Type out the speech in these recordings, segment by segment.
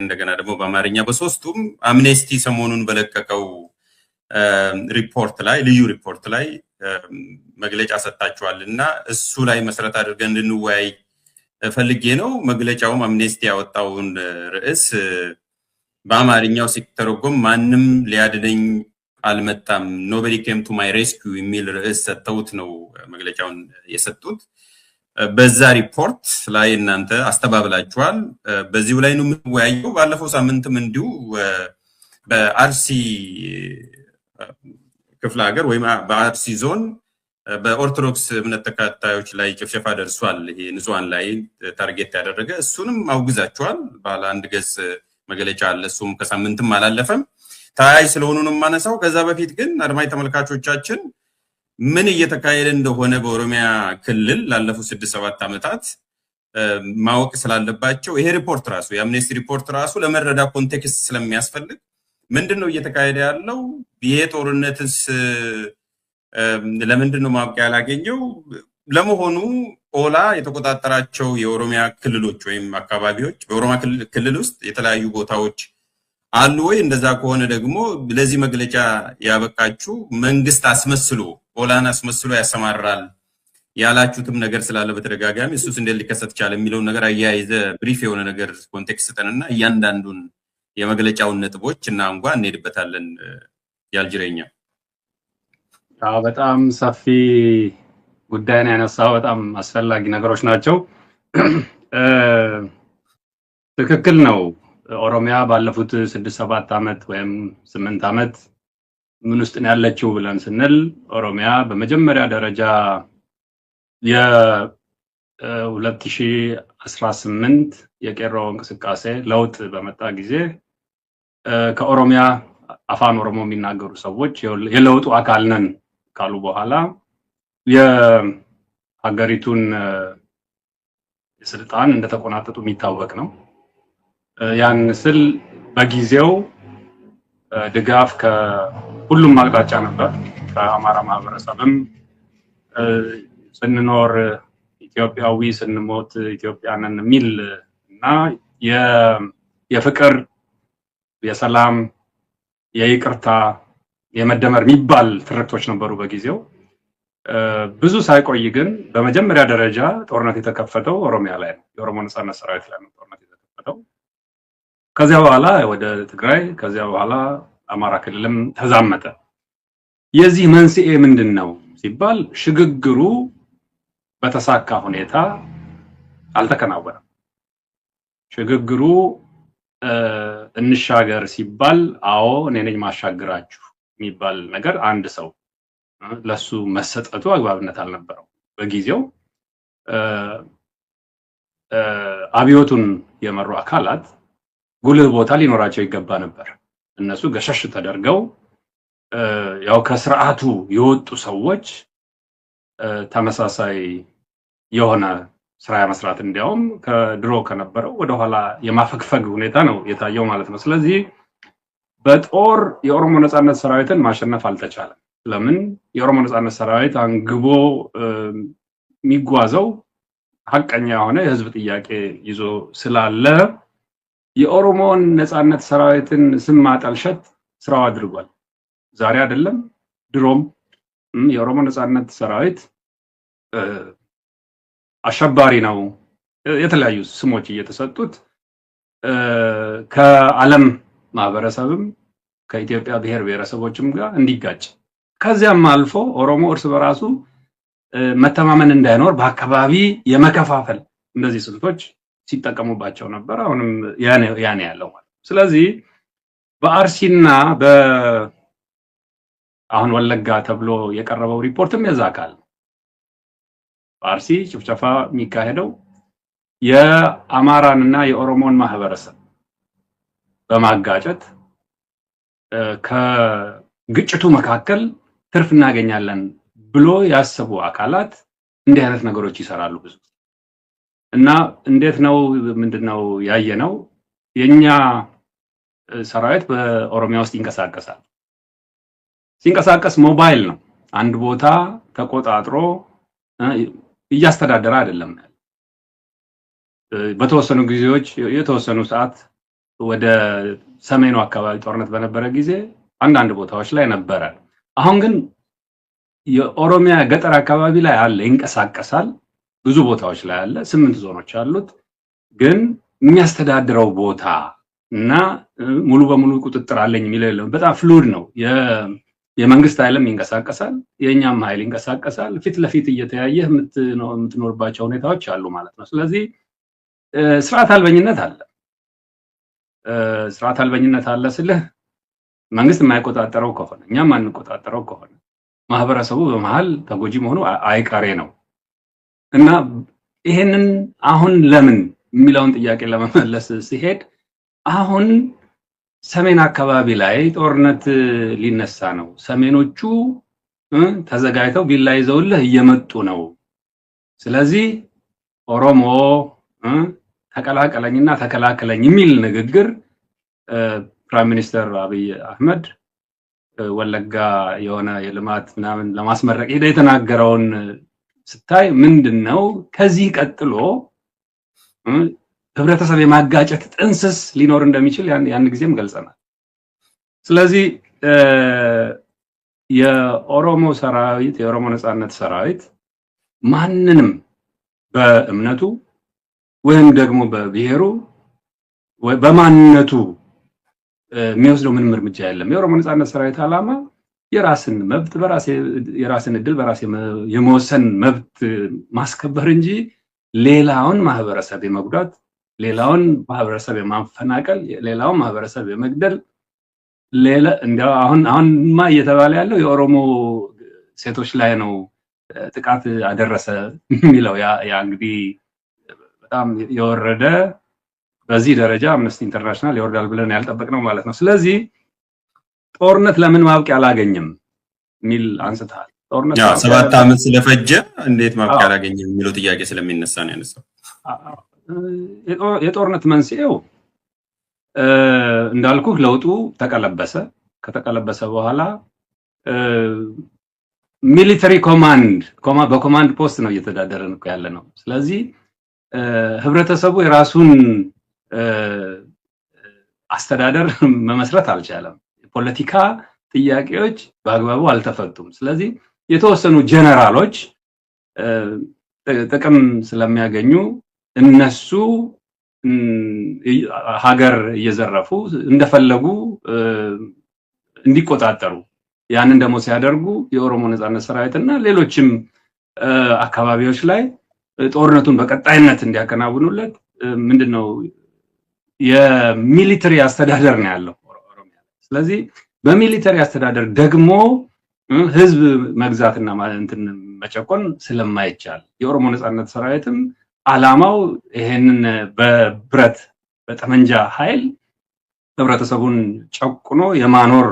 እንደገና ደግሞ በአማርኛ በሶስቱም አምነስቲ ሰሞኑን በለቀቀው ሪፖርት ላይ ልዩ ሪፖርት ላይ መግለጫ ሰጣችኋልና እሱ ላይ መሰረት አድርገን እንድንወያይ ፈልጌ ነው። መግለጫውም አምነስቲ ያወጣውን ርዕስ በአማርኛው ሲተረጎም ማንም ሊያድነኝ አልመጣም ኖበዲ ኬም ቱ ማይ ሬስኪው የሚል ርዕስ ሰጥተውት ነው መግለጫውን የሰጡት። በዛ ሪፖርት ላይ እናንተ አስተባብላችኋል። በዚሁ ላይ ነው የምንወያየው። ባለፈው ሳምንትም እንዲሁ በአርሲ ክፍለ ሀገር ወይም በአርሲ ዞን በኦርቶዶክስ እምነት ተከታዮች ላይ ጭፍጨፋ ደርሷል። ይሄ ንጹሃን ላይ ታርጌት ያደረገ እሱንም አውግዛችኋል። ባለ አንድ ገጽ መግለጫ አለ። እሱም ከሳምንትም አላለፈም። ተያያዥ ስለሆኑ ነው የማነሳው። ከዛ በፊት ግን አድማጭ ተመልካቾቻችን ምን እየተካሄደ እንደሆነ በኦሮሚያ ክልል ላለፉት 6-7 ዓመታት ማወቅ ስላለባቸው ይሄ ሪፖርት ራሱ የአምነስቲ ሪፖርት ራሱ ለመረዳ ኮንቴክስት ስለሚያስፈልግ ምንድነው እየተካሄደ ያለው? ይሄ ጦርነትስ ለምንድነው ማብቂያ ያላገኘው? ለመሆኑ ኦላ የተቆጣጠራቸው የኦሮሚያ ክልሎች ወይም አካባቢዎች በኦሮሚያ ክልል ውስጥ የተለያዩ ቦታዎች አሉ ወይ? እንደዛ ከሆነ ደግሞ ለዚህ መግለጫ ያበቃችሁ መንግስት አስመስሎ ኦላን አስመስሎ ያሰማራል ያላችሁትም ነገር ስላለ በተደጋጋሚ እሱስ እንዴት ሊከሰት ቻለ የሚለውን ነገር አያይዘ ብሪፍ የሆነ ነገር ኮንቴክስት ተነና እያንዳንዱን የመግለጫውን ነጥቦች እና አንጓ እንሄድበታለን። ያልጅረኛ በጣም ሰፊ ጉዳይ ነው ያነሳው። በጣም አስፈላጊ ነገሮች ናቸው። ትክክል ነው። ኦሮሚያ ባለፉት 6-7 ዓመት ወይም 8 ዓመት ምን ውስጥ ነው ያለችው ብለን ስንል ኦሮሚያ በመጀመሪያ ደረጃ የ2018 የቄሮ እንቅስቃሴ ለውጥ በመጣ ጊዜ ከኦሮሚያ አፋን ኦሮሞ የሚናገሩ ሰዎች የለውጡ አካል ነን ካሉ በኋላ የሀገሪቱን ስልጣን እንደተቆናጠጡ የሚታወቅ ነው። ያን ስል በጊዜው ድጋፍ ከሁሉም አቅጣጫ ነበር። ከአማራ ማህበረሰብም ስንኖር ኢትዮጵያዊ ስንሞት ኢትዮጵያንን የሚል እና የፍቅር የሰላም የይቅርታ የመደመር የሚባል ትርክቶች ነበሩ በጊዜው። ብዙ ሳይቆይ ግን በመጀመሪያ ደረጃ ጦርነት የተከፈተው ኦሮሚያ ላይ ነው። የኦሮሞ ነጻነት ሰራዊት ላይ ነው ጦርነት የተከፈተው። ከዚያ በኋላ ወደ ትግራይ፣ ከዚያ በኋላ አማራ ክልልም ተዛመተ። የዚህ መንስኤ ምንድነው ሲባል ሽግግሩ በተሳካ ሁኔታ አልተከናወነም። ሽግግሩ እንሻገር ሲባል አዎ እኔ ነኝ ማሻግራችሁ የሚባል ነገር አንድ ሰው ለሱ መሰጠቱ አግባብነት አልነበረው። በጊዜው አብዮቱን የመሩ አካላት ጉልህ ቦታ ሊኖራቸው ይገባ ነበር። እነሱ ገሸሽ ተደርገው ያው ከስርዓቱ የወጡ ሰዎች ተመሳሳይ የሆነ ስራ መስራት እንዲያውም ከድሮ ከነበረው ወደ ኋላ የማፈግፈግ ሁኔታ ነው የታየው ማለት ነው። ስለዚህ በጦር የኦሮሞ ነጻነት ሰራዊትን ማሸነፍ አልተቻለም። ለምን? የኦሮሞ ነጻነት ሰራዊት አንግቦ የሚጓዘው ሐቀኛ የሆነ የህዝብ ጥያቄ ይዞ ስላለ የኦሮሞን ነጻነት ሰራዊትን ስም ማጠልሸት ስራው አድርጓል። ዛሬ አይደለም ድሮም የኦሮሞ ነጻነት ሰራዊት አሸባሪ ነው የተለያዩ ስሞች እየተሰጡት ከዓለም ማህበረሰብም ከኢትዮጵያ ብሔር ብሔረሰቦችም ጋር እንዲጋጭ ከዚያም አልፎ ኦሮሞ እርስ በራሱ መተማመን እንዳይኖር በአካባቢ የመከፋፈል እንደዚህ ስልቶች ሲጠቀሙባቸው ነበር። አሁንም ያኔ ያለው ማለት። ስለዚህ በአርሲና አሁን ወለጋ ተብሎ የቀረበው ሪፖርትም የዛ አካል ነው። በአርሲ ጭፍጨፋ የሚካሄደው የአማራንና የኦሮሞን ማህበረሰብ በማጋጨት ከግጭቱ መካከል ትርፍ እናገኛለን ብሎ ያሰቡ አካላት እንዲህ አይነት ነገሮች ይሰራሉ ብዙ። እና እንዴት ነው ምንድነው ያየነው? የኛ ሰራዊት በኦሮሚያ ውስጥ ይንቀሳቀሳል። ሲንቀሳቀስ ሞባይል ነው። አንድ ቦታ ተቆጣጥሮ እያስተዳደረ አይደለም። በተወሰኑ ጊዜዎች የተወሰኑ ሰዓት ወደ ሰሜኑ አካባቢ ጦርነት በነበረ ጊዜ አንዳንድ ቦታዎች ላይ ነበረ። አሁን ግን የኦሮሚያ ገጠር አካባቢ ላይ አለ፣ ይንቀሳቀሳል። ብዙ ቦታዎች ላይ አለ። 8 ዞኖች አሉት። ግን የሚያስተዳድረው ቦታ እና ሙሉ በሙሉ ቁጥጥር አለኝ የሚለው የለም። በጣም ፍሉድ ነው። የመንግስት ኃይልም ይንቀሳቀሳል፣ የኛም ኃይል ይንቀሳቀሳል። ፊት ለፊት እየተያየህ የምትኖርባቸው ሁኔታዎች አሉ ማለት ነው። ስለዚህ ስርዓት አልበኝነት አለ። ስርዓት አልበኝነት አለ ስልህ መንግስት የማይቆጣጠረው ከሆነ እኛም ማንቆጣጠረው ከሆነ ማህበረሰቡ በመሃል ተጎጂ መሆኑ አይቀሬ ነው እና ይሄንን አሁን ለምን የሚለውን ጥያቄ ለመመለስ ሲሄድ አሁን ሰሜን አካባቢ ላይ ጦርነት ሊነሳ ነው። ሰሜኖቹ ተዘጋጅተው ቢላ ይዘውልህ እየመጡ ነው። ስለዚህ ኦሮሞ ተቀላቀለኝና ተከላከለኝ የሚል ንግግር ፕራይም ሚኒስተር አብይ አህመድ ወለጋ የሆነ የልማት ምናምን ለማስመረቅ ሄደ የተናገረውን ስታይ ምንድነው ከዚህ ቀጥሎ ህብረተሰብ የማጋጨት ጥንስስ ሊኖር እንደሚችል ያን ጊዜም ገልጸናል። ስለዚህ የኦሮሞ ሰራዊት የኦሮሞ ነጻነት ሰራዊት ማንንም በእምነቱ ወይም ደግሞ በብሔሩ ወይ በማንነቱ የሚወስደው ምንም እርምጃ የለም። የኦሮሞ ነጻነት ሰራዊት ዓላማ የራስን መብት የራስን እድል በራስ የመወሰን መብት ማስከበር እንጂ ሌላውን ማህበረሰብ የመጉዳት፣ ሌላውን ማህበረሰብ የማፈናቀል፣ ሌላውን ማህበረሰብ የመግደል እንዲያው አሁንማ እየተባለ ያለው የኦሮሞ ሴቶች ላይ ነው ጥቃት አደረሰ የሚለው ያ እንግዲህ በጣም የወረደ በዚህ ደረጃ አምነስቲ ኢንተርናሽናል ይወርዳል ብለን ያልጠበቅነው ማለት ነው። ስለዚህ ጦርነት ለምን ማብቂያ አላገኘም የሚል አንስተሃል። ጦርነት 7 ዓመት ስለፈጀ እንዴት ማብቂያ አላገኘም የሚለው ጥያቄ ስለሚነሳ ነው ያነሳው። የጦርነት መንስኤው እንዳልኩህ ለውጡ ተቀለበሰ። ከተቀለበሰ በኋላ ሚሊተሪ በኮማንድ ፖስት ነው እየተዳደረን እኮ ያለ ነው። ስለዚህ ህብረተሰቡ የራሱን አስተዳደር መመስረት አልቻለም። የፖለቲካ ጥያቄዎች በአግባቡ አልተፈቱም። ስለዚህ የተወሰኑ ጀነራሎች ጥቅም ስለሚያገኙ እነሱ ሀገር እየዘረፉ እንደፈለጉ እንዲቆጣጠሩ ያንን ደግሞ ሲያደርጉ የኦሮሞ ነጻነት ሰራዊትና ሌሎችም አካባቢዎች ላይ ጦርነቱን በቀጣይነት እንዲያከናውኑለት ምንድነው የሚሊተሪ አስተዳደር ነው ያለው ኦሮሚያ። ስለዚህ በሚሊተሪ አስተዳደር ደግሞ ህዝብ መግዛትና እንትን መጨቆን ስለማይቻል የኦሮሞ ነጻነት ሰራዊትም ዓላማው ይሄንን በብረት በጠመንጃ ኃይል ህብረተሰቡን ጨቁኖ የማኖር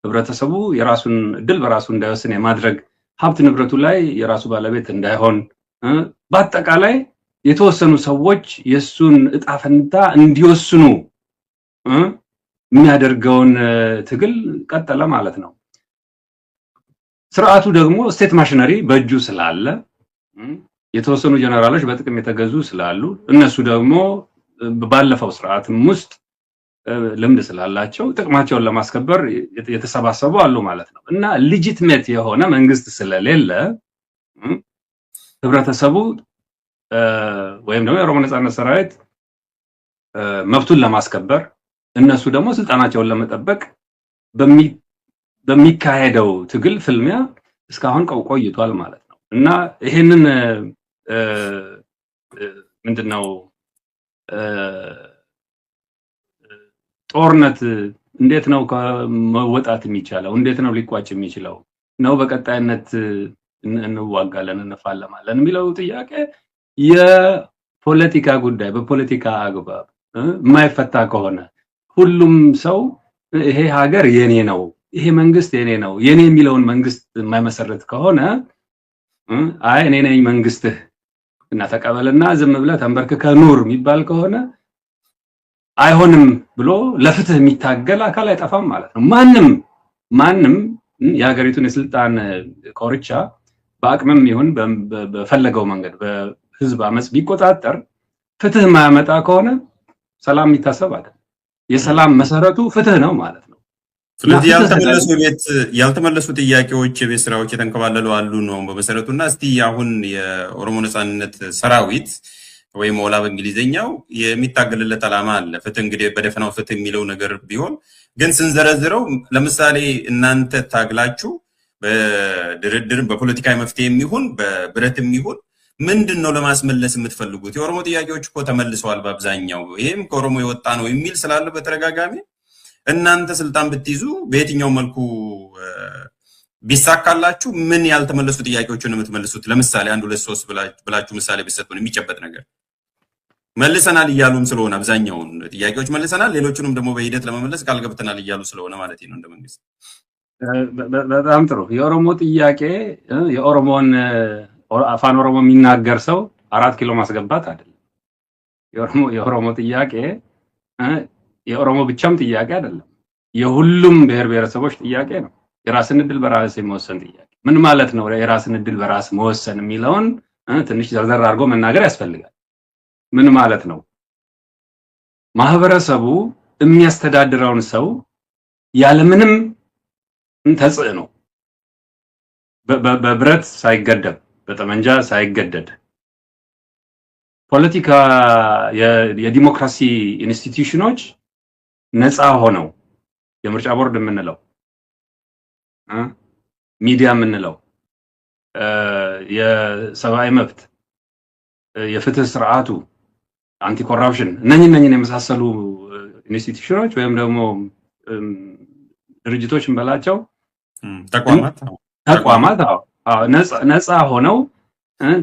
ህብረተሰቡ የራሱን እድል በራሱ እንዳይወስን የማድረግ ሀብት ንብረቱ ላይ የራሱ ባለቤት እንዳይሆን በአጠቃላይ የተወሰኑ ሰዎች የሱን እጣ ፈንታ እንዲወስኑ የሚያደርገውን ትግል ቀጠለ ማለት ነው። ስርዓቱ ደግሞ ስቴት ማሽነሪ በእጁ ስላለ የተወሰኑ ጀነራሎች በጥቅም የተገዙ ስላሉ እነሱ ደግሞ ባለፈው ስርዓትም ውስጥ ልምድ ስላላቸው ጥቅማቸውን ለማስከበር የተሰባሰቡ አሉ ማለት ነው እና ሌጂቲሜት የሆነ መንግስት ስለሌለ ህብረተሰቡ ወይም ደግሞ የኦሮሞ ነጻነት ሰራዊት መብቱን ለማስከበር እነሱ ደግሞ ስልጣናቸውን ለመጠበቅ በሚካሄደው ትግል ፍልሚያ እስካሁን ቆይቷል ማለት ነው እና ይሄንን ምንድነው ጦርነት እንዴት ነው መወጣት የሚቻለው? እንዴት ነው ሊቋጭ የሚችለው? ነው በቀጣይነት እንዋጋለን እንፋለማለን የሚለው ጥያቄ የፖለቲካ ጉዳይ በፖለቲካ አግባብ የማይፈታ ከሆነ ሁሉም ሰው ይሄ ሀገር የኔ ነው፣ ይሄ መንግስት የኔ ነው፣ የኔ የሚለውን መንግስት የማይመሰረት ከሆነ አይ እኔ ነኝ መንግስትህ እና ተቀበልና ዝም ብለህ ተንበርክከህ ኑር የሚባል ከሆነ አይሆንም ብሎ ለፍትህ የሚታገል አካል አይጠፋም ማለት ነው። ማንም የሀገሪቱን የስልጣን ኮርቻ በአቅምም ይሁን በፈለገው መንገድ በህዝብ አመጽ ቢቆጣጠር ፍትህ የማያመጣ ከሆነ ሰላም የሚታሰብ አይደለም። የሰላም መሰረቱ ፍትህ ነው ማለት ነው። ስለዚህ ያልተመለሱ ጥያቄዎች የቤት ስራዎች የተንከባለሉ አሉ ነው በመሰረቱና እስቲ አሁን የኦሮሞ ነጻነት ሰራዊት ወይም ኦላ በእንግሊዘኛው የሚታገልለት ዓላማ አለ። ፍትህ እንግዲህ በደፈናው ፍትህ የሚለው ነገር ቢሆን ግን ስንዘረዝረው ለምሳሌ እናንተ ታግላችሁ በድርድር በፖለቲካዊ መፍትሄ የሚሆን በብረት የሚሆን ምንድነው ለማስመለስ የምትፈልጉት? የኦሮሞ ጥያቄዎች እኮ ተመልሰዋል በአብዛኛው ይሄም ከኦሮሞ የወጣ ነው የሚል ስላለ በተደጋጋሚ እናንተ ስልጣን ብትይዙ በየትኛው መልኩ ቢሳካላችሁ ምን ያልተመለሱ ጥያቄዎችን የምትመልሱት? ለምሳሌ 1 2 3 ብላችሁ ምሳሌ ቢሰጡን የሚጨበጥ ነገር መልሰናል እያሉም ስለሆነ አብዛኛውን ጥያቄዎች መልሰናል፣ ሌሎቹንም ደግሞ በሂደት ለመመለስ ቃል ገብተናል እያሉ ስለሆነ ማለት ነው እንደ መንግስት። በጣም ጥሩ። የኦሮሞ ጥያቄ የኦሮሞን አፋን ኦሮሞ የሚናገር ሰው 4 ኪሎ ማስገባት አይደለም። የኦሮሞ ጥያቄ የኦሮሞ ብቻም ጥያቄ አይደለም፣ የሁሉም ብሔር ብሔረሰቦች ጥያቄ ነው። የራስን እድል በራስ የመወሰን ጥያቄ ምን ማለት ነው? የራስን እድል በራስ መወሰን የሚለውን ትንሽ ዘርዘር አድርጎ መናገር ያስፈልጋል። ምን ማለት ነው? ማህበረሰቡ የሚያስተዳድረውን ሰው ያለምንም ተጽዕኖ በብረት ሳይገደብ በጠመንጃ ሳይገደድ ፖለቲካ የዲሞክራሲ ኢንስቲትዩሽኖች ነፃ ሆነው የምርጫ ቦርድ የምንለው ሚዲያ የምንለው የሰብአዊ መብት የፍትህ ስርዓቱ አንቲ ኮራፕሽን እነኝን የመሳሰሉ ኢንስቲትዩሽኖች ወይም ደግሞ ድርጅቶች እንበላቸው ተቋማት ነፃ ሆነው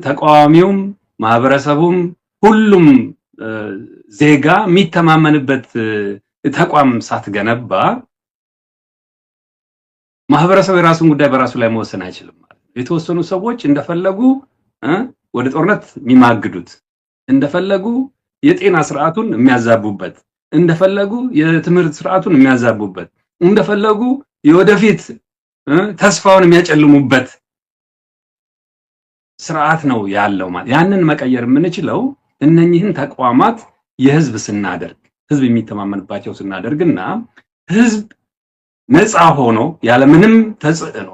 ተቃዋሚውም ማህበረሰቡም ሁሉም ዜጋ የሚተማመንበት ተቋም ሳትገነባ ማህበረሰቡ የራሱን ጉዳይ በራሱ ላይ መወሰን አይችልም ማለት ነው። የተወሰኑ ሰዎች እንደፈለጉ ወደ ጦርነት የሚማግዱት፣ እንደፈለጉ የጤና ስርዓቱን የሚያዛቡበት፣ እንደፈለጉ የትምህርት ስርዓቱን የሚያዛቡበት፣ እንደፈለጉ የወደፊት ተስፋውን የሚያጨልሙበት ስርዓት ነው ያለው ማለት። ያንን መቀየር የምንችለው እነኚህን ተቋማት የህዝብ ስናደርግ፣ ህዝብ የሚተማመንባቸው ስናደርግና ህዝብ ነፃ ሆኖ ያለምንም ተጽዕኖ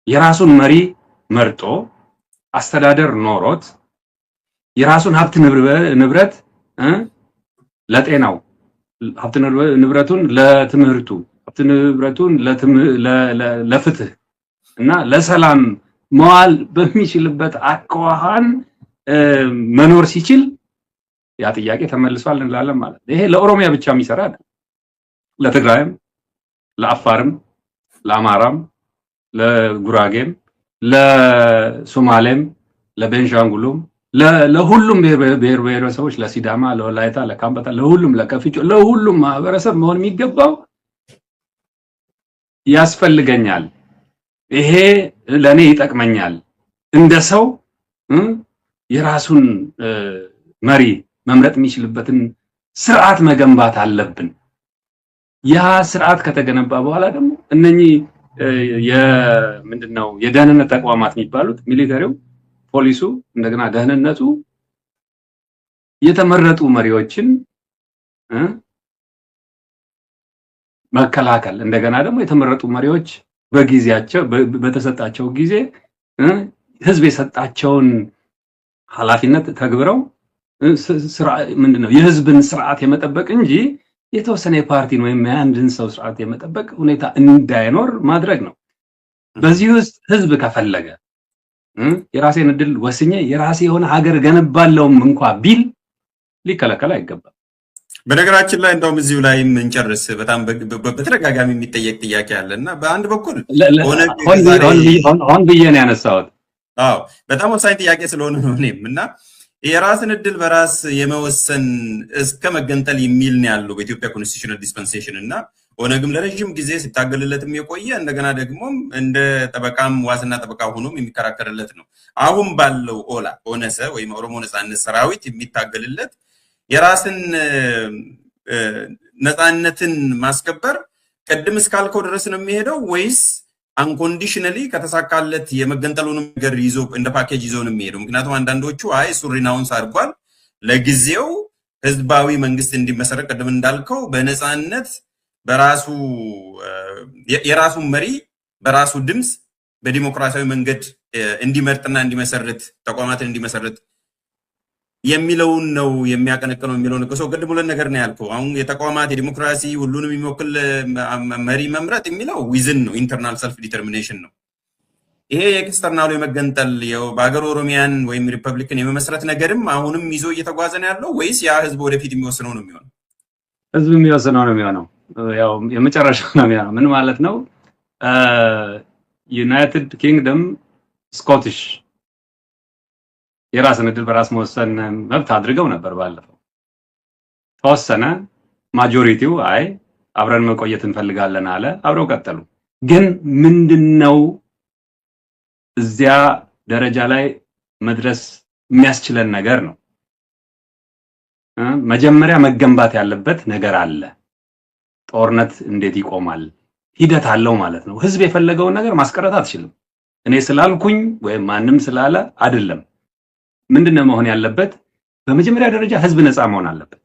የራሱን መሪ መርጦ አስተዳደር ኖሮት የራሱን ሀብት ንብረት ለጤናው፣ ሀብት ንብረቱን ለትምህርቱ፣ ሀብት ንብረቱን ለፍትህ እና ለሰላም መዋል በሚችልበት አኳኋን መኖር ሲችል ያ ጥያቄ ተመልሷል እንላለን ማለት ነው። ይሄ ለኦሮሚያ ብቻ የሚሰራ አይደለም። ለትግራይም፣ ለአፋርም፣ ለአማራም፣ ለጉራጌም፣ ለሶማሌም፣ ለቤንሻንጉሉም ለሁሉም ብሔር ብሔረሰቦች፣ ለሲዳማ፣ ለወላይታ፣ ለካምባታ፣ ለሁሉም ለከፊጮ፣ ለሁሉም ማህበረሰብ መሆን የሚገባው ያስፈልገኛል፣ ይሄ ለኔ ይጠቅመኛል፣ እንደ ሰው የራሱን መሪ መምረጥ የሚችልበትን ስርዓት መገንባት አለብን። ያ ስርዓት ከተገነባ በኋላ ደግሞ እነኚህ ምንድነው የደህንነት ተቋማት የሚባሉት ሚሊተሪው፣ ፖሊሱ፣ እንደገና ደህንነቱ የተመረጡ መሪዎችን መከላከል፣ እንደገና ደግሞ የተመረጡ መሪዎች በጊዜያቸው በተሰጣቸው ጊዜ ህዝብ የሰጣቸውን ኃላፊነት ተግብረው ምንድነው የህዝብን ስርዓት የመጠበቅ እንጂ የተወሰነ የፓርቲን ወይም የአንድን ሰው ስርዓት የመጠበቅ ሁኔታ እንዳይኖር ማድረግ ነው። በዚህ ውስጥ ህዝብ ከፈለገ የራሴን እድል ወስኜ የራሴ የሆነ ሀገር ገነባለውም እንኳ ቢል ሊከለከል አይገባም። በነገራችን ላይ እንደውም እዚሁ ላይ እንጨርስ። በጣም በተደጋጋሚ የሚጠየቅ ጥያቄ አለና በአንድ በኩል ሆን ብዬ ነው ያነሳሁት። አዎ በጣም ወሳኝ ጥያቄ ስለሆነ ነው እኔም እና የራስን እድል በራስ የመወሰን እስከ መገንጠል የሚል ነው ያለው በኢትዮጵያ ኮንስቲቱሽናል ዲስፐንሴሽን እና ኦነግም ለረጅም ጊዜ ሲታገልለትም የቆየ እንደገና ደግሞም እንደ ጠበቃም ዋስና ጠበቃ ሆኖም የሚከራከርለት ነው። አሁን ባለው ኦላ ኦነሰ ወይም ኦሮሞ ነጻነት ሰራዊት የሚታገልለት የራስን ነጻነትን ማስከበር ቅድም እስካልከው ድረስ ነው የሚሄደው ወይስ አንኮንዲሽናሊ ከተሳካለት የመገንጠሉን ነገር ይዞ እንደ ፓኬጅ ይዞ ነው የሚሄደው? ምክንያቱም አንዳንዶቹ አይ ሱሪናውን ሳርጓል ለጊዜው ህዝባዊ መንግስት እንዲመሰረት ቀደም እንዳልከው በነፃነት በራሱ የራሱን መሪ በራሱ ድምፅ በዲሞክራሲያዊ መንገድ እንዲመርጥና እንዲመሰርት ተቋማትን እንዲመሰርት የሚለውን ነው የሚያቀነቅነው የሚለው ነው። ሰው ቅድም ሁለት ነገር ነው ያልከው። አሁን የተቋማት የዲሞክራሲ ሁሉንም የሚወክል መሪ መምረጥ የሚለው ዊዝን ነው፣ ኢንተርናል ሰልፍ ዲተርሚኔሽን ነው። ይሄ የኤክስተርናሉ የመገንጠል በሀገር ኦሮሚያን ወይም ሪፐብሊክን የመመስረት ነገርም አሁንም ይዞ እየተጓዘ ነው ያለው ወይስ ያ ህዝብ ወደፊት የሚወስነው ነው የሚሆነው? ህዝብ የሚወስነው ነው የሚሆነው። ያው የመጨረሻው ነው የሚሆነው። ምን ማለት ነው? ዩናይትድ ኪንግደም ስኮቲሽ የራስን ዕድል በራስ መወሰን መብት አድርገው ነበር። ባለፈው ተወሰነ። ማጆሪቲው አይ አብረን መቆየት እንፈልጋለን አለ። አብረው ቀጠሉ። ግን ምንድነው እዚያ ደረጃ ላይ መድረስ የሚያስችለን ነገር ነው? መጀመሪያ መገንባት ያለበት ነገር አለ። ጦርነት እንዴት ይቆማል? ሂደት አለው ማለት ነው። ህዝብ የፈለገውን ነገር ማስቀረት አትችልም። እኔ ስላልኩኝ ወይም ማንም ስላለ አይደለም። ምንድነው መሆን ያለበት? በመጀመሪያ ደረጃ ህዝብ ነፃ መሆን አለበት።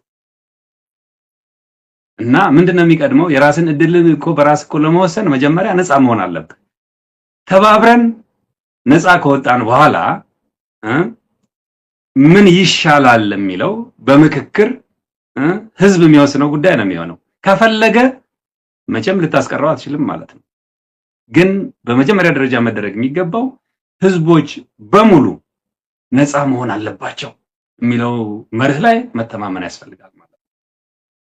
እና ምንድነው የሚቀድመው? የራስን ዕድል እኮ በራስ እኮ ለመወሰን መጀመሪያ ነፃ መሆን አለበት። ተባብረን ነፃ ከወጣን በኋላ ምን ይሻላል የሚለው በምክክር ህዝብ የሚወስነው ጉዳይ ነው የሚሆነው። ከፈለገ መቼም ልታስቀረው አትችልም ማለት ነው። ግን በመጀመሪያ ደረጃ መደረግ የሚገባው ህዝቦች በሙሉ ነፃ መሆን አለባቸው የሚለው መርህ ላይ መተማመን ያስፈልጋል ማለት ነው።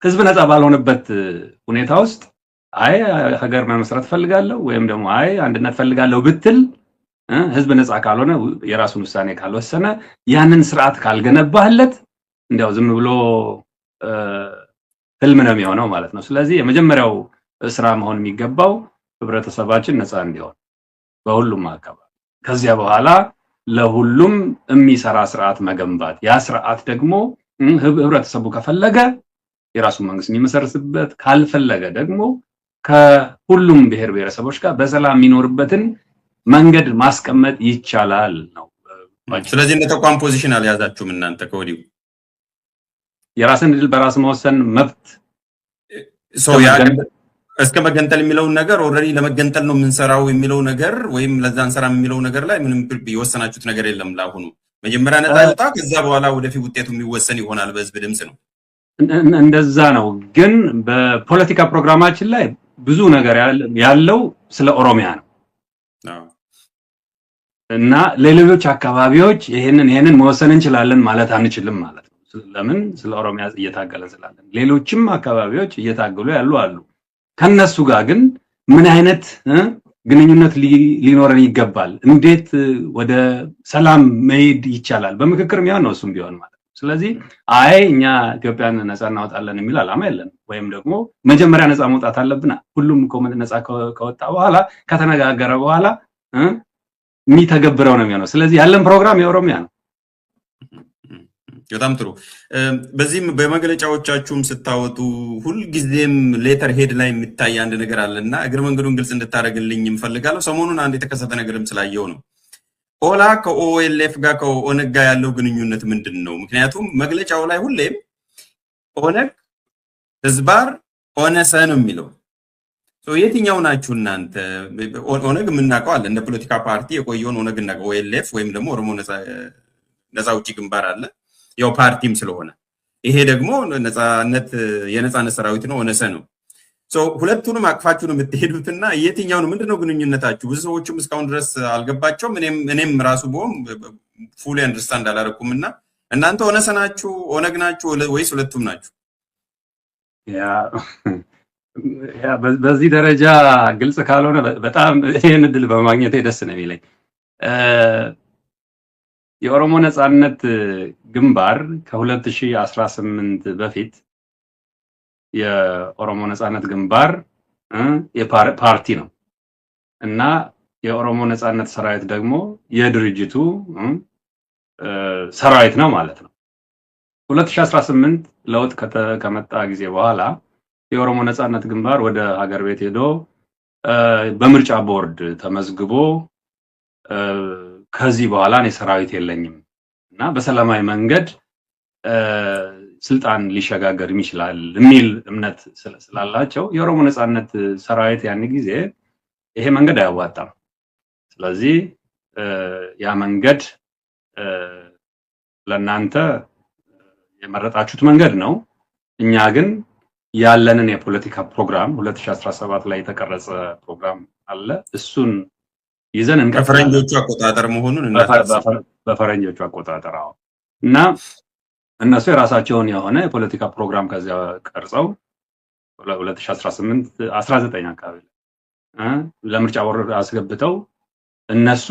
ህዝብ ነፃ ባልሆነበት ሁኔታ ውስጥ አይ ሀገር መመስረት ፈልጋለሁ ወይም ደግሞ አይ አንድነት ፈልጋለሁ ብትል ህዝብ ነፃ ካልሆነ የራሱን ውሳኔ ካልወሰነ ያንን ስርዓት ካልገነባህለት እንዲያው ዝም ብሎ ህልም ነው የሚሆነው ማለት ነው። ስለዚህ የመጀመሪያው ስራ መሆን የሚገባው ህብረተሰባችን ነፃ እንዲሆን በሁሉም አካባቢ፣ ከዚያ በኋላ ለሁሉም የሚሰራ ስርዓት መገንባት። ያ ስርዓት ደግሞ ህብረተሰቡ ከፈለገ የራሱን መንግስት የሚመሰርትበት፣ ካልፈለገ ደግሞ ከሁሉም ብሔር ብሔረሰቦች ጋር በሰላም የሚኖርበትን መንገድ ማስቀመጥ ይቻላል ነው። ስለዚህ እንደ ተቋም ፖዚሽን አልያዛችሁም እናንተ ከወዲሁ? የራስን ዕድል በራስ መወሰን መብት እስከ መገንጠል የሚለውን ነገር ኦልሬዲ ለመገንጠል ነው የምንሰራው የሚለው ነገር ወይም ለዛ እንሰራ የሚለው ነገር ላይ ምንም የወሰናችሁት ነገር የለም። ለአሁኑ መጀመሪያ ነፃ ይወጣ፣ ከዛ በኋላ ወደፊት ውጤቱ የሚወሰን ይሆናል በህዝብ ድምጽ ነው። እንደዛ ነው። ግን በፖለቲካ ፕሮግራማችን ላይ ብዙ ነገር ያለው ስለ ኦሮሚያ ነው እና ለሌሎች አካባቢዎች ይሄንን መወሰን እንችላለን ማለት አንችልም ማለት ነው። ለምን? ስለ ኦሮሚያ እየታገለ ስላለን። ሌሎችም አካባቢዎች እየታገሉ ያሉ አሉ። ከነሱ ጋር ግን ምን አይነት ግንኙነት ሊኖረን ይገባል? እንዴት ወደ ሰላም መሄድ ይቻላል? በምክክር የሚሆን ነው እሱም ቢሆን ማለት ነው። ስለዚህ አይ እኛ ኢትዮጵያን ነፃ እናወጣለን የሚል ዓላማ የለንም። ወይም ደግሞ መጀመሪያ ነፃ መውጣት አለብና ሁሉም እኮ ነፃ ከወጣ በኋላ ከተነጋገረ በኋላ የሚተገብረው ነው የሚሆነው። ስለዚህ ያለን ፕሮግራም የኦሮሚያ ነው። በጣም ጥሩ። በዚህም በመግለጫዎቻችሁም ስታወጡ ሁልጊዜም ሌተር ሄድ ላይ የሚታይ አንድ ነገር አለና እግረ መንገዱን ግልጽ እንድታደርግልኝ እንፈልጋለሁ። ሰሞኑን አንድ የተከሰተ ነገርም ስላየው ነው። ኦላ ከኦኤልኤፍ ጋር ከኦነግ ጋር ያለው ግንኙነት ምንድን ነው? ምክንያቱም መግለጫው ላይ ሁሌም ኦነግ ህዝባር ኦነሰ ነው የሚለው። የትኛው ናችሁ እናንተ? ኦነግ የምናውቀው አለ እንደ ፖለቲካ ፓርቲ የቆየውን ኦነግ እና ኦኤልኤፍ ወይም ደግሞ ኦሮሞ ነፃ አውጪ ግንባር አለ ያው ፓርቲም ስለሆነ፣ ይሄ ደግሞ የነፃነት ሰራዊት ነው፣ ኦነሰ ነው። ሁለቱንም አቅፋችሁ ነው የምትሄዱትና የትኛው ነው? ምንድነው ግንኙነታችሁ? ብዙ ሰዎችም እስካሁን ድረስ አልገባቸውም። እኔም ራሱ በሆን ፉሊ አንደርስታንድ አላደረኩም። እና እናንተ ኦነሰ ናችሁ ኦነግ ናችሁ ወይስ ሁለቱም ናችሁ? በዚህ ደረጃ ግልጽ ካልሆነ በጣም ይሄን እድል በማግኘት ደስ ነው የሚለኝ። የኦሮሞ ነፃነት ግንባር ከ2018 በፊት የኦሮሞ ነፃነት ግንባር የፓርቲ ነው እና የኦሮሞ ነፃነት ሰራዊት ደግሞ የድርጅቱ ሰራዊት ነው ማለት ነው። 2018 ለውጥ ከመጣ ጊዜ በኋላ የኦሮሞ ነፃነት ግንባር ወደ ሀገር ቤት ሄዶ በምርጫ ቦርድ ተመዝግቦ ከዚህ በኋላ እኔ ሰራዊት የለኝም እና በሰላማዊ መንገድ ስልጣን ሊሸጋገር ይችላል የሚል እምነት ስላላቸው የኦሮሞ ነጻነት ሰራዊት ያን ጊዜ ይሄ መንገድ አያዋጣም፣ ስለዚህ ያ መንገድ ለናንተ የመረጣችሁት መንገድ ነው፣ እኛ ግን ያለንን የፖለቲካ ፕሮግራም 2017 ላይ የተቀረጸ ፕሮግራም አለ፣ እሱን ይዘን በፈረንጆቹ አቆጣጠር መሆኑን በፈረንጆቹ አቆጣጠር እና እነሱ የራሳቸውን የሆነ የፖለቲካ ፕሮግራም ከዚያ ቀርጸው 2018 19 አካባቢ ለምርጫ ቦርድ አስገብተው እነሱ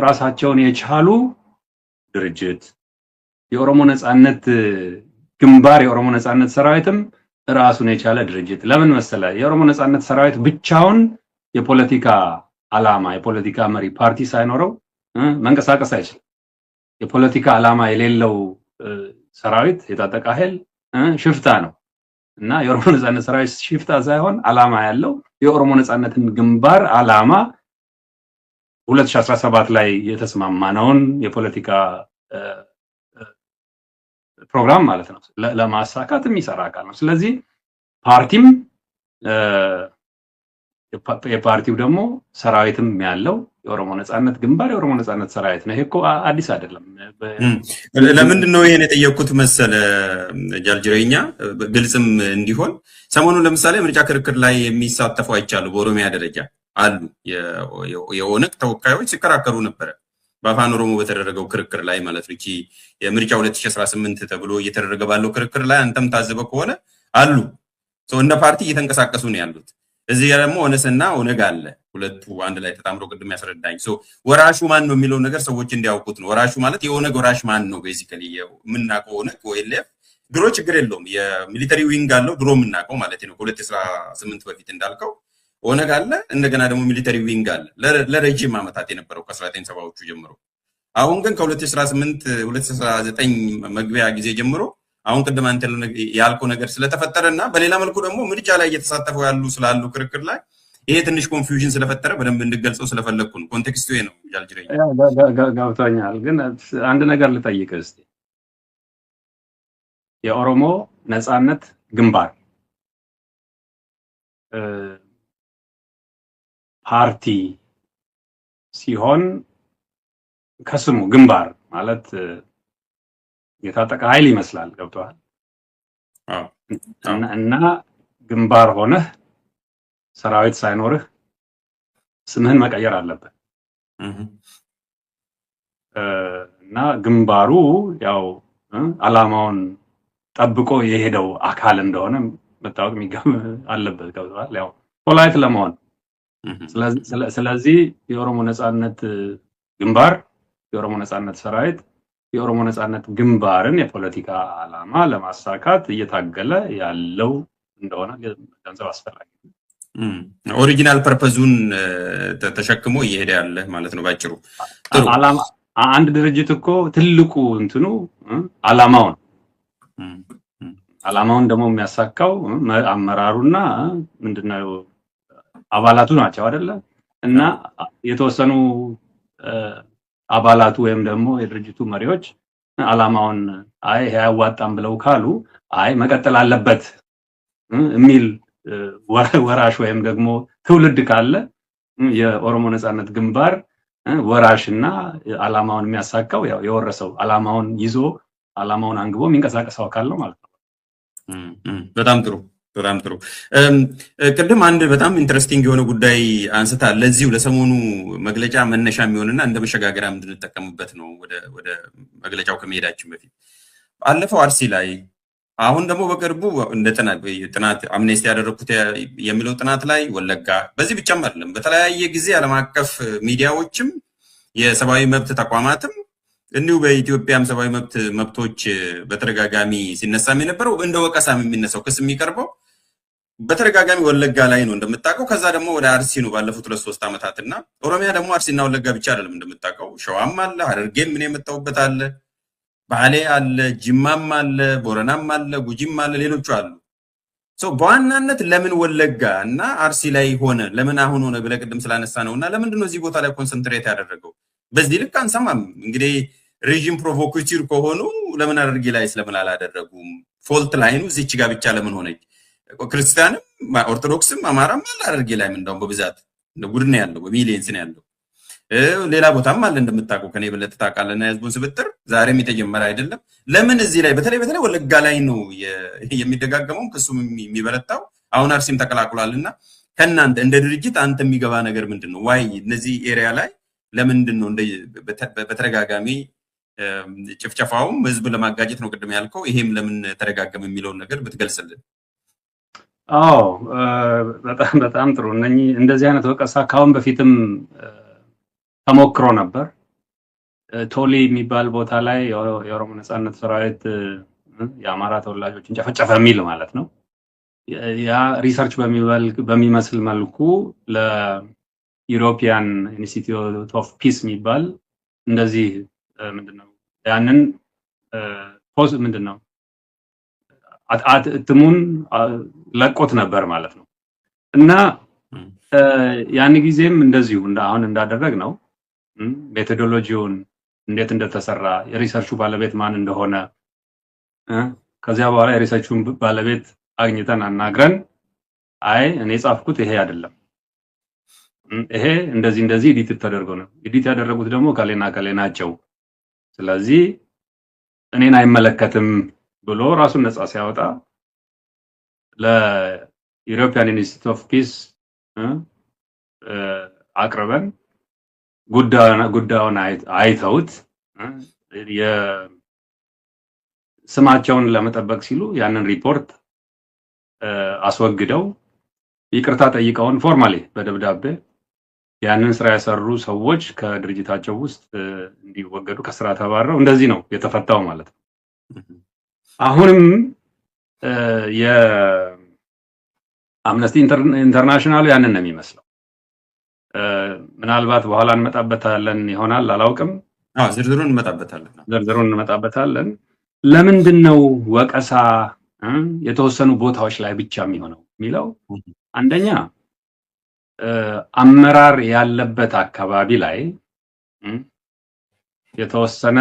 ራሳቸውን የቻሉ ድርጅት የኦሮሞ ነጻነት ግንባር የኦሮሞ ነጻነት ሰራዊትም ራሱን የቻለ ድርጅት ለምን መሰለ የኦሮሞ ነጻነት ሰራዊት ብቻውን የፖለቲካ ዓላማ የፖለቲካ መሪ ፓርቲ ሳይኖረው መንቀሳቀስ አይችልም። የፖለቲካ ዓላማ የሌለው ሰራዊት የታጠቀ ኃይል ሽፍታ ነው እና የኦሮሞ ነጻነት ሰራዊት ሽፍታ ሳይሆን ዓላማ ያለው የኦሮሞ ነጻነትን ግንባር ዓላማ 2017 ላይ የተስማማነውን የፖለቲካ ፕሮግራም ማለት ነው ለማሳካት የሚሰራ አካል ነው። ስለዚህ ፓርቲም የፓርቲው ደግሞ ሰራዊትም ያለው የኦሮሞ ነጻነት ግንባር የኦሮሞ ነጻነት ሰራዊት ነው። ይሄ እኮ አዲስ አይደለም። ለምንድን ነው ይሄን የጠየቅኩት መሰለ ጃልጅሬኛ ግልጽም እንዲሆን ሰሞኑን ለምሳሌ ምርጫ ክርክር ላይ የሚሳተፉ አይቻሉ በኦሮሚያ ደረጃ አሉ የኦነግ ተወካዮች ሲከራከሩ ነበረ በአፋን ኦሮሞ በተደረገው ክርክር ላይ ማለት ነው። የምርጫ 2018 ተብሎ እየተደረገ ባለው ክርክር ላይ አንተም ታዝበ ከሆነ አሉ እንደ ፓርቲ እየተንቀሳቀሱ ነው ያሉት። እዚህ ደግሞ ኦነስና ኦነግ አለ ሁለቱ አንድ ላይ ተጣምሮ ቅድም ያስረዳኝ ወራሹ ማን ነው የሚለው ነገር ሰዎች እንዲያውቁት ነው። ወራሹ ማለት የኦነግ ወራሽ ማን ነው? ቤዚካሊ የምናውቀው ኦነግ ኦኤልኤፍ ድሮ ችግር የለውም የሚሊተሪ ዊንግ አለው ድሮ የምናውቀው ማለት ነው። ከ2018 በፊት እንዳልከው ኦነግ አለ፣ እንደገና ደግሞ ሚሊተሪ ዊንግ አለ ለረጅም ዓመታት የነበረው ከ1970ዎቹ ጀምሮ። አሁን ግን ከ2018 2019 መግቢያ ጊዜ ጀምሮ አሁን ቅድም አንተ ያልከው ነገር ስለተፈጠረና በሌላ መልኩ ደግሞ ምርጫ ላይ እየተሳተፉ ያሉ ስላሉ ክርክር ላይ ይሄ ትንሽ ኮንፊውዥን ስለፈጠረ በደንብ እንድገልጸው ስለፈለኩ ነው። ኮንቴክስቱ ይሄ ነው። ጃልጅሬ ገብቶኛል። ግን አንድ ነገር ልጠይቅህ እስቲ የኦሮሞ ነጻነት ግንባር ፓርቲ ሲሆን ከስሙ ግንባር ማለት የታጠቀ ኃይል ይመስላል። ገብቷል? እና ግንባር ሆነህ ሰራዊት ሳይኖርህ ስምህን መቀየር አለበት። እና ግንባሩ ያው ዓላማውን ጠብቆ የሄደው አካል እንደሆነ መታወቅ አለበት። ገብቷል? ያው ፖላይት ለመሆን ስለዚህ የኦሮሞ ነጻነት ግንባር የኦሮሞ ነጻነት ሰራዊት የኦሮሞ ነጻነት ግንባርን የፖለቲካ ዓላማ ለማሳካት እየታገለ ያለው እንደሆነ ገንዘብ አስፈላጊ ነው። ኦሪጂናል ፐርፐዙን ተሸክሞ እየሄደ ያለ ማለት ነው ባጭሩ። ዓላማ አንድ ድርጅት እኮ ትልቁ እንትኑ ዓላማውን ደግሞ የሚያሳካው አመራሩና ምንድነው አባላቱ ናቸው አይደለ? እና የተወሰኑ አባላቱ ወይም ደግሞ የድርጅቱ መሪዎች ዓላማውን ይሄ አያዋጣም ብለው ካሉ መቀጠል አለበት የሚል ወራሽ ወይም ደግሞ ትውልድ ካለ የኦሮሞ ነጻነት ግንባር ወራሽና ዓላማውን የሚያሳካው ያው የወረሰው ዓላማውን ይዞ ዓላማውን አንግቦ የሚንቀሳቀሰው አካል ነው ማለት ነው። በጣም ጥሩ በጣም ጥሩ። ቅድም አንድ በጣም ኢንትረስቲንግ የሆነ ጉዳይ አንስታል። ለዚሁ ለሰሞኑ መግለጫ መነሻ የሚሆንና እንደ መሸጋገሪያ እንድንጠቀምበት ነው ወደ መግለጫው ከመሄዳችን በፊት ባለፈው አርሲ ላይ አሁን ደግሞ በቅርቡ እንደ ጥናት አምኔስቲ ያደረኩት የሚለው ጥናት ላይ ወለጋ በዚህ ብቻም አይደለም በተለያየ ጊዜ ዓለም አቀፍ ሚዲያዎችም የሰብአዊ መብት ተቋማትም እንዲሁ በኢትዮጵያም ሰብአዊ መብቶች በተደጋጋሚ ሲነሳም የነበረው እንደ ወቀሳም የሚነሳው ክስ የሚቀርበው በተደጋጋሚ ወለጋ ላይ ነው እንደምታውቀው። ከዛ ደግሞ ወደ አርሲ ነው ባለፉት 2-3 ዓመታትና ኦሮሚያ ደግሞ አርሲና ወለጋ ብቻ አይደለም እንደምታውቀው፣ ሸዋም አለ፣ ሐረርጌም ምን የመጣውበት አለ፣ ባሌ አለ፣ ጅማም አለ፣ ቦረናም አለ፣ ጉጂም አለ፣ ሌሎቹ አሉ። በዋናነት ለምን ወለጋ እና አርሲ ላይ ሆነ ለምን አሁን ሆነ ብለህ ቅድም ስላነሳ ነውና ለምንድን ነው እዚህ ቦታ ላይ ኮንሰንትሬት ያደረገው? በዚህ ልክ አንሰማም። እንግዲህ ሬጂም ፕሮቮኬቲቭ ከሆኑ ለምን ሐረርጌ ላይ ስለምን አላደረጉም? ፎልት ላይኑ እዚች ጋር ብቻ ለምን ሆነች? ክርስቲያንም ኦርቶዶክስም አማራም አለ ሐረርጌ ላይ እንደውም በብዛት እንደ ጉድ ነው ያለው፣ በሚሊየንስ ነው ያለው። ሌላ ቦታም አለ እንደምታውቀው ከኔ በለጠ ታውቃለና የህዝቡን ስብጥር ዛሬም የተጀመረ አይደለም። ለምን እዚህ ላይ በተለይ ወለጋ ላይ ነው የሚደጋገመው ክሱም የሚበረታው? አሁን አርሲም ተቀላቅሏልና ከናንተ እንደ ድርጅት አንተ የሚገባ ነገር ምንድነው? ዋይ እነዚህ ኤሪያ ላይ ለምንድን ነው በተደጋጋሚ ጭፍጨፋውም ህዝብ ለማጋጨት ነው ቅድም ያልከው፣ ይሄም ለምን ተደጋገመ የሚለውን ነገር ብትገልጽልን። አዎ በጣም ጥሩ። እንደዚህ አይነት ወቀሳ ካሁን በፊትም ተሞክሮ ነበር። ቶሊ የሚባል ቦታ ላይ የኦሮሞ ነጻነት ሰራዊት የአማራ ተወላጆችን ጨፈጨፈ የሚል ማለት ነው። ያ ሪሰርች በሚመስል መልኩ ለዩሮፒያን ኢንስቲትዩት ኦፍ ፒስ የሚባል እንደዚህ ምንድነው ያንን ፖዝ ምንድነው እትሙን ለቆት ነበር ማለት ነው። እና ያን ጊዜም እንደዚሁ አሁን እንዳደረግ ነው ሜቶዶሎጂውን እንዴት እንደተሰራ የሪሰርቹ ባለቤት ማን እንደሆነ ከዚያ በኋላ የሪሰርቹን ባለቤት አግኝተን አናግረን አይ እኔ ጻፍኩት ይሄ አይደለም፣ ይሄ እንደዚህ ኤዲት ተደርጎ ነው፣ ኤዲት ያደረጉት ደግሞ ከሌና ናቸው፣ ስለዚህ እኔን አይመለከትም ብሎ ራሱን ነፃ ሲያወጣ ለዩሮፒያን ኢንስቲትዩት ኦፍ ፒስ አቅርበን ጉዳዩን አይተውት ስማቸውን ለመጠበቅ ሲሉ ያንን ሪፖርት አስወግደው ይቅርታ ጠይቀውን ፎርማሊ በደብዳቤ ያንን ስራ የሰሩ ሰዎች ከድርጅታቸው ውስጥ እንዲወገዱ ከስራ ተባረው እንደዚህ ነው የተፈታው ማለት ነው። አሁንም የአምነስቲ ኢንተርናሽናል ያንን ነው የሚመስለው። ምናልባት በኋላ እንመጣበታለን ይሆናል አላውቅም። ዝርዝሩን እንመጣበታለን። ለምንድን ነው ወቀሳ የተወሰኑ ቦታዎች ላይ ብቻ የሚሆነው የሚለው? አንደኛ አመራር ያለበት አካባቢ ላይ የተወሰነ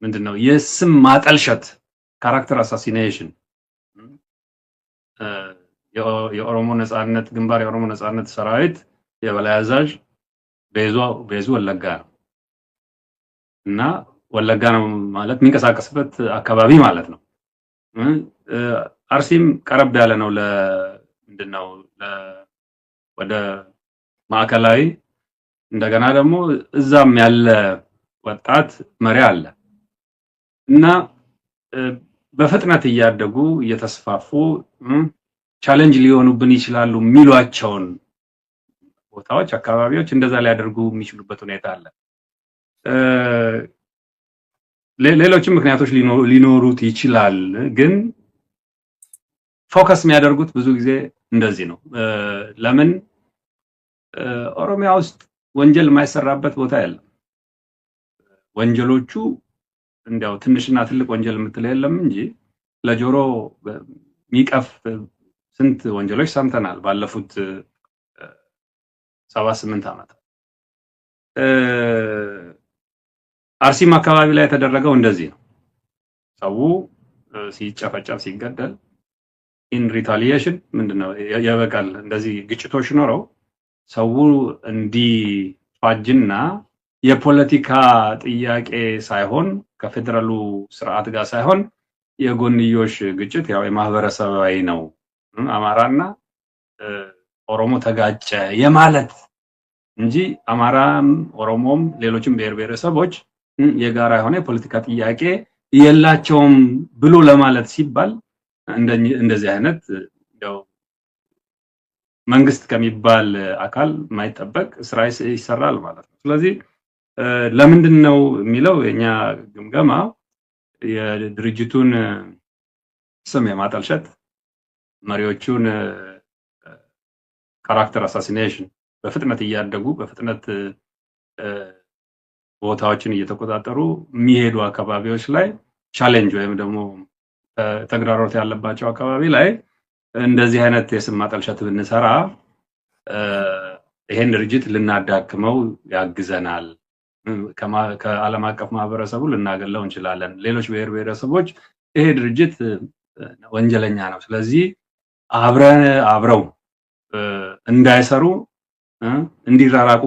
ምንድነው የስም ማጠልሸት ካራክተር አሳሲኔሽን የኦሮሞ ነጻነት ግንባር የኦሮሞ ነጻነት ሰራዊት የበላይ አዛዥ ቤዙ ወለጋ ነው እና ወለጋ ነው ማለት የሚንቀሳቀስበት አካባቢ ማለት ነው። አርሲም ቀረብ ያለ ነው ለምንድነው ወደ ማዕከላዊ እንደገና ደግሞ እዛም ያለ ወጣት መሪ አለ እና በፍጥነት እያደጉ እየተስፋፉ ቻሌንጅ ሊሆኑብን ይችላሉ የሚሏቸውን ቦታዎች አካባቢዎች እንደዛ ሊያደርጉ የሚችሉበት ሁኔታ አለ። ሌሎችም ምክንያቶች ሊኖሩት ይችላል፣ ግን ፎከስ የሚያደርጉት ብዙ ጊዜ እንደዚህ ነው። ለምን ኦሮሚያ ውስጥ ወንጀል የማይሰራበት ቦታ የለም። ወንጀሎቹ እንዲያው ትንሽና ትልቅ ወንጀል የምትል የለም እንጂ ለጆሮ የሚቀፍ ስንት ወንጀሎች ሰምተናል ባለፉት 7-8 ዓመታት። አርሲም አካባቢ ላይ የተደረገው እንደዚህ ነው። ሰው ሲጨፈጨፍ ሲገደል ኢን ሪታሊዬሽን ምንድነው የበቀል እንደዚህ ግጭቶች ኖረው ሰው እንዲፋጅና የፖለቲካ ጥያቄ ሳይሆን ከፌደራሉ ስርዓት ጋር ሳይሆን የጎንዮሽ ግጭት ያው የማህበረሰባዊ ነው፣ አማራና ኦሮሞ ተጋጨ የማለት እንጂ አማራም ኦሮሞም ሌሎችም ብሔር ብሔረሰቦች የጋራ የሆነ የፖለቲካ ጥያቄ የላቸውም ብሎ ለማለት ሲባል እንደዚህ አይነት ያው መንግስት ከሚባል አካል የማይጠበቅ ስራ ይሰራል ማለት ነው። ስለዚህ ለምንድን ነው የሚለው የኛ ግምገማ የድርጅቱን ስም የማጠልሸት መሪዎቹን ካራክተር አሳሲኔሽን በፍጥነት እያደጉ በፍጥነት ቦታዎችን እየተቆጣጠሩ የሚሄዱ አካባቢዎች ላይ ቻሌንጅ ወይም ደግሞ ተግዳሮት ያለባቸው አካባቢ ላይ እንደዚህ አይነት የስም ማጠልሸት ብንሰራ ይሄን ድርጅት ልናዳክመው ያግዘናል፣ ከዓለም አቀፍ ማህበረሰቡ ልናገለው እንችላለን፣ ሌሎች ብሔር ብሔረሰቦች ይሄ ድርጅት ወንጀለኛ ነው። ስለዚህ አብረው እንዳይሰሩ እንዲራራቁ